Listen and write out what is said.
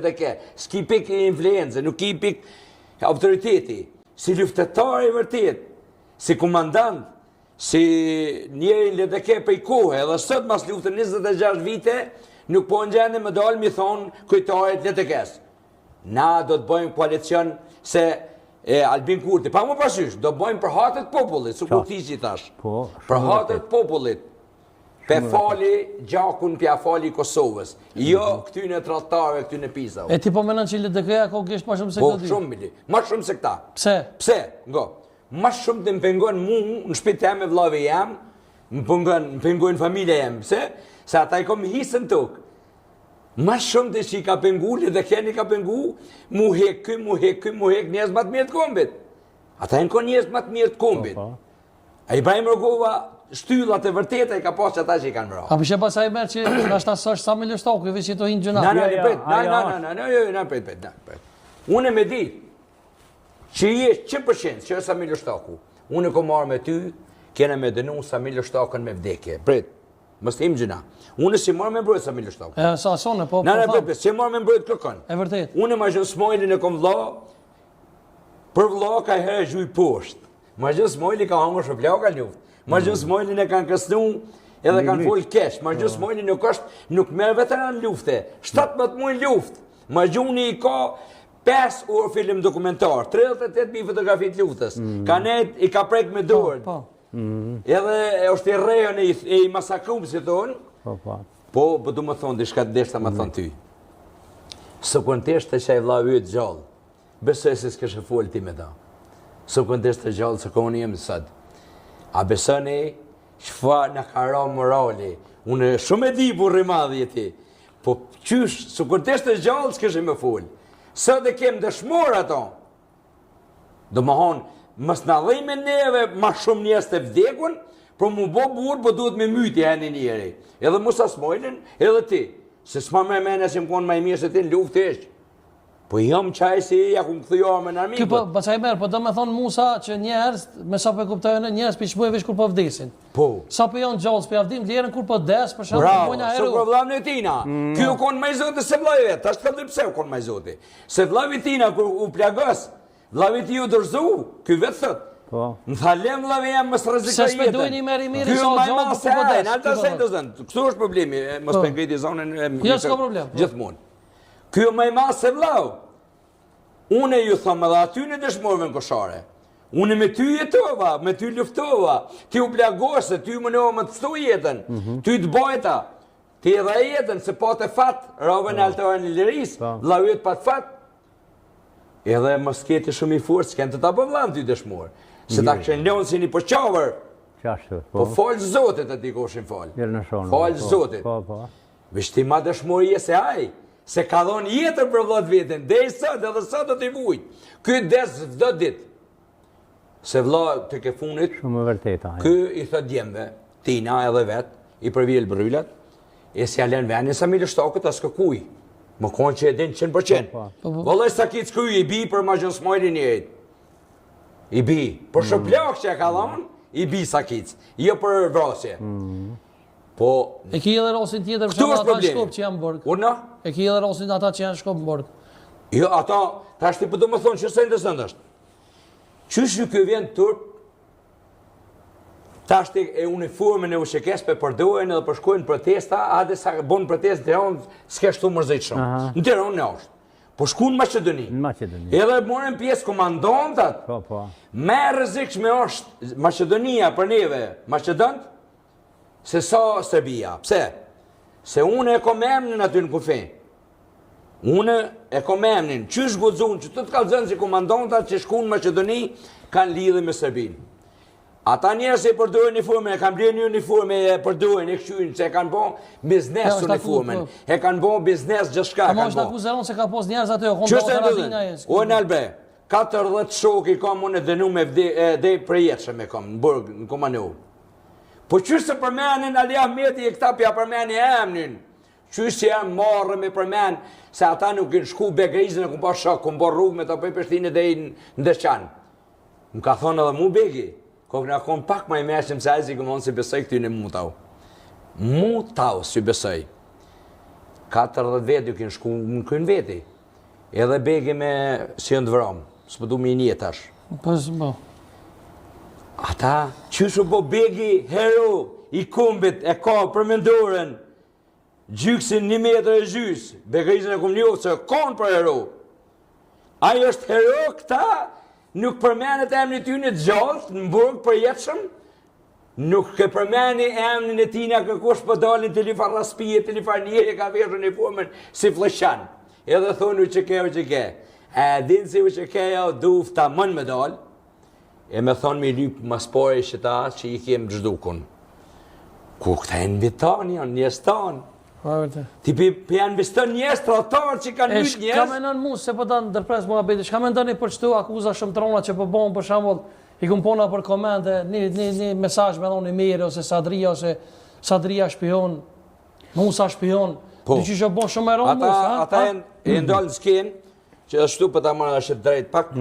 dhe ke, s'ki pik influencë, nuk ki pik autoriteti, si luftetar i vërtet, si komandant, si njeri le dhe ke prej kohë, edhe sot mas luftën 26 vite, nuk po në gjende më dalë mi thonë kujtarit le të kesë. Na do të bëjmë koalicion se Albin Kurti, pa më pasysh, do bëjmë për hatët popullit, su ku ti që i thash, për hatët popullit, pe fali gjakun pja fali Kosovës, jo këtyne trattarëve, këtyne pisave. E ti po menon që LDK-ja ko kështë ma shumë se Po, këta dy? shumë mili, ma shumë se këta. Pse? Pse, ngo, ma shumë të më pengon mu, në shpitë jam e vlave jam, më pengon familje jam, pse? Se ata i kom hisën tokë. Ma shumë të që i ka pengu, dhe keni ka pengu, mu hek njës më të mirë të kombit. Ata e në kon njës më të mirë të kombit. A Ibrahim Rogova, shtyllat e vërteta i ka pas që ata që i kanë mërë. A përshë pasaj merë që në ashtë asë sa Miljo Shtoku, i veç që to hinë gjëna. Na, unë me di që i e 100% që është Miljo Shtoku. Unë e ko marrë me ty, kene me dënu sa Miljo Shtokën me vdekje. Prit, mështë im gjëna. Unë si marrë me mbrojt sa Miljo Shtoku. Sa asone, po thamë. Si marrë me mbrojt kërkon. E vërtet. Unë ma gjënë Smojlin e kom vla, për vla ka herë gjuj poshtë. Ma gjënë Smojlin ka hangër shëplau ka luft. Ma gjënë Smojlin e kanë kësnu edhe kanë folë kesh. Ma gjënë Smojlin nuk merë veteran lufte. 17 muaj luft. Ma gjuni i ka 5 orë film dokumentar, 38.000 fotografit luftës. Ka net i ka prek me dorën. Edhe është i rejon e i masakrum, si thonë. Po, du më thonë, dishka të deshta më thonë ty. Së këntesht të që e vla ytë gjallë, besoj se s'keshe folë ti me ta. Së këntesht të gjallë, së koni jemë sëtë. A besoni, qëfa në ka ra morali. Unë shumë e di burri madhi e ti. Po, qysh, së këntesht të gjallë, s'keshe me folë. Së dhe kem dëshmor ato. Do më honë, mës në dhejme neve ma shumë njës të vdekun, për mu bo burë, po duhet me myti e një njeri. Edhe Musa Smojlin, edhe ti. Se s'ma me mene që më konë ma i mirë se ti në luft ishë. Po jam qaj si ja ku më këthujo me në armikët. Kjo po qaj merë, po do me thonë Musa që njerës, me sa për kuptojnë, njerës për shmuje vish kur po vdesin. Po. Sa për janë gjallës për javdim, ljerën kur po des, për shumë bravo, pojnë se kur vlam në tina. Kjo konë ma i zote se vlaj vetë, ta shtë pse u konë ma i zote. Se vlavi tina kur u plagës, vlavi ti u dërzu, kjo vetë thët. Në thalem vlavi jam mësë rëzikë jetën. Se shpedojnë i meri mirë i sa gjallë për po des. Alta se të zënë, kështu është problemi, mësë pengriti zonën jo, s'ka problem. Gjithmonë. Kjo ma i ma se vlau. Une ju thëmë edhe aty në dëshmorëve në koshare. Une me ty jetova, me ty luftova. Ti u plagose, ty më nëva më të stu jetën. Ty të bojta. Ti edhe jetën, se po të fatë, rove në altarën e liris, vlau jetë pa të fatë. Edhe më s'keti shumë i furë, s'ken të ta pëvlam ty dëshmorë. Se ta këshen leonë si një përqavër. Po falë zotit e ti koshin falë. Falë zotit. Vishti ma dëshmorë je se ajë. Se ka dhonë jetër për vlot vetën, dhe i sot, edhe sot do t'i vujtë. Këtë desë vdo ditë. Se vla të ke funit, këtë i thët djemve, tina edhe vetë, i përvijel bryllat, e si alen venin sa Miljo Shtokët as këkuj. Më konë që e din 100%. Vëllë sa kitë s'kuj, i bi për ma gjënë Smojlin jetë. I bi. Për shëplak që e ka dhonë, i bi sa kitë. Jo për vrasje. Po... E ki edhe rosin tjetër për shumë ata në Shkop që janë bërgë. Urna? E ki edhe rosin ata që janë Shkop në bërgë. Jo, ata, ta shti për do më thonë që se ndësënd është. Qysh ju kjo vjen turp, ta shti e uniformën e ushekes për përdojnë edhe përshkojnë protesta, adhe sa bonë protest të Tiran, s'ke shtu mërzejt shumë. Në Tiran në është. Po shku në Macedoni. Edhe morën pjesë komandantat. Me rëzikshme është Macedonia për neve, Macedont, se sa Serbia. Pse? Se une e kom emnin aty në kufi. Une e kom emnin. Qysh gudzun, që të kalëzën si komandantat që shku në Macedoni, kanë lidhë me Serbinë. Ata njerës e përdojnë uniformen, e kanë bërë një uniforme, e përdojnë, e këshynë, se e kanë bo biznes uniformen. E kanë bo biznes gjithshka. Ka ma është akuzeron se ka pos njerës atë, o në albe, 40 shok i kam unë e dënu me dhe prejetëshe me kam, në burg, në komanu. Po qështë se përmenin Ali Ahmeti e këta pja përmeni e emnin, qështë se jam marrë me përmen, se ata nuk në shku Begrizin e kumë pa shok, kumë bo rrugë me të pëj Prishtinë dhe i në Ndërçan. Më ka thonë edhe mu Begi, ko këna konë pak ma i meshëm se ajzi këmonë si besoj këty në Mutau. Mutau si besoj. 40 vetë ju kënë shku në kënë veti. Edhe begi me si në të vram, s'po du me i një tash. Po. Ata, qyshu po begi hero i kumbit e ka për mendoren, gjyksin 1 metër e gjys, Begrizin e kum njohë se kanë për hero. Ajo është hero këta, nuk përmenet emni ty në gjallë, në burg për jetëshëm, nuk ke përmeni emnin e tina kërkush për dalin të lifar raspije, të lifar njeri ka veshën e formën si flëshan. Edhe thonu që ke. E din si që ke jo dufta mën me dalë, e me thonë me lypë mas pore që ta që i kemë gjzdukun. Ku këta e nëbitan janë, njës tanë. Ti për janë biston njës tratarë që kanë lypë njës. Ka me nën mu, se po ta ndërpres mua beti, shka me ndoni për qëtu akuza shëmtrona që po bon për shambull, i kum pona për komente, një mesazh me thonë i mirë, ose Sadria shpion, Musa shpion, dy që që bon shumë e ronë Musa. Ata e ndalë në skenë, që është shtu për ta marrë është drejt pak,